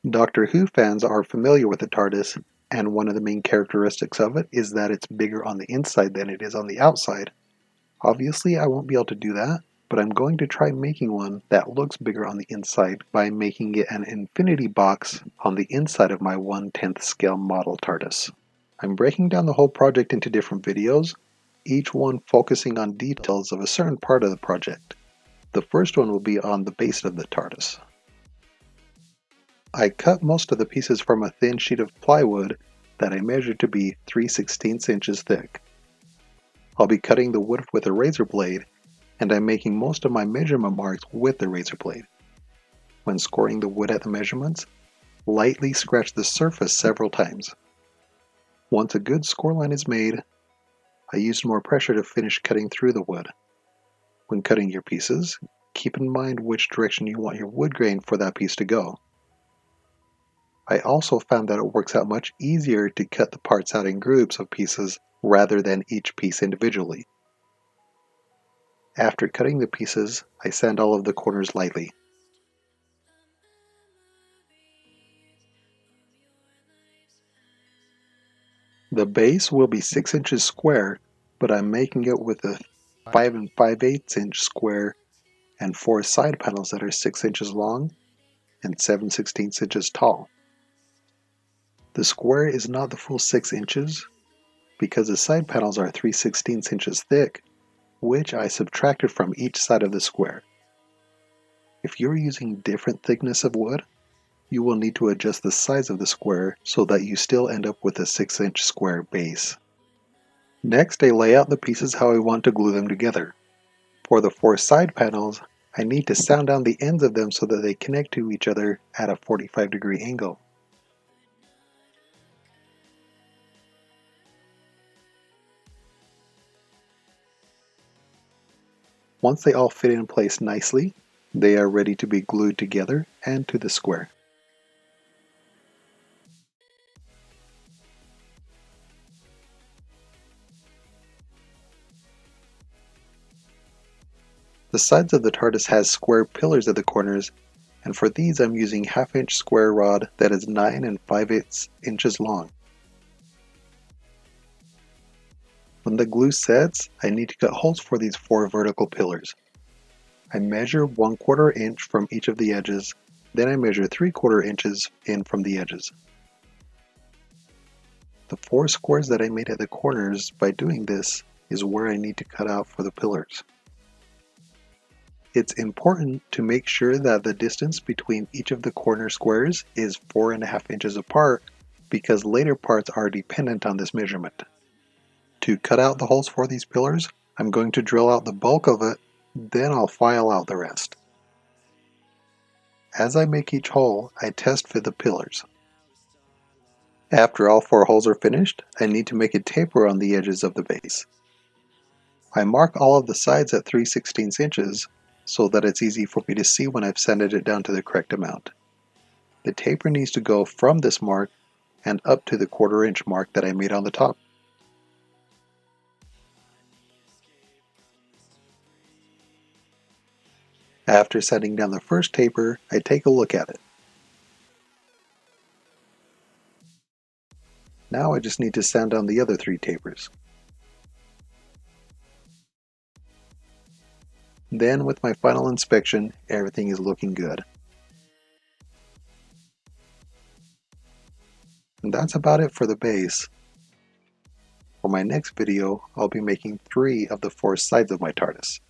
Doctor Who fans are familiar with the TARDIS, and one of the main characteristics of it is that it's bigger on the inside than it is on the outside. Obviously, I won't be able to do that, but I'm going to try making one that looks bigger on the inside by making it an infinity box on the inside of my 1/10th scale model TARDIS. I'm breaking down the whole project into different videos, each one focusing on details of a certain part of the project. The first one will be on the base of the TARDIS. I cut most of the pieces from a thin sheet of plywood that I measured to be 3/16 inches thick. I'll be cutting the wood with a razor blade, and I'm making most of my measurement marks with the razor blade. When scoring the wood at the measurements, lightly scratch the surface several times. Once a good score line is made, I used more pressure to finish cutting through the wood. When cutting your pieces, keep in mind which direction you want your wood grain for that piece to go. I also found that it works out much easier to cut the parts out in groups of pieces rather than each piece individually. After cutting the pieces, I sand all of the corners lightly. The base will be 6 inches square, but I'm making it with a 5 5/8 inch square and 4 side panels that are 6 inches long and 7/16 inches tall. The square is not the full 6 inches because the side panels are 3/16 inches thick, which I subtracted from each side of the square. If you're using different thickness of wood, you will need to adjust the size of the square so that you still end up with a 6-inch square base. Next, I lay out the pieces how I want to glue them together. For the 4 side panels, I need to sound down the ends of them so that they connect to each other at a 45-degree angle. Once they all fit in place nicely, they are ready to be glued together and to the square. The sides of the TARDIS has square pillars at the corners, and for these I'm using 1/2-inch square rod that is 9 5/8 inches long. When the glue sets, I need to cut holes for these 4 vertical pillars. I measure 1/4 inch from each of the edges, then I measure 3/4 inches in from the edges. The 4 squares that I made at the corners by doing this is where I need to cut out for the pillars. It's important to make sure that the distance between each of the corner squares is 4.5 inches apart because later parts are dependent on this measurement. To cut out the holes for these pillars, I'm going to drill out the bulk of it, then I'll file out the rest. As I make each hole, I test fit the pillars. After all 4 holes are finished, I need to make a taper on the edges of the base. I mark all of the sides at 3/16 inches so that it's easy for me to see when I've sanded it down to the correct amount. The taper needs to go from this mark and up to the 1/4 inch mark that I made on the top. After sanding down the first taper, I take a look at it. Now I just need to sand down the other 3 tapers. Then with my final inspection, everything is looking good. And that's about it for the base. For my next video, I'll be making 3 of the 4 sides of my TARDIS.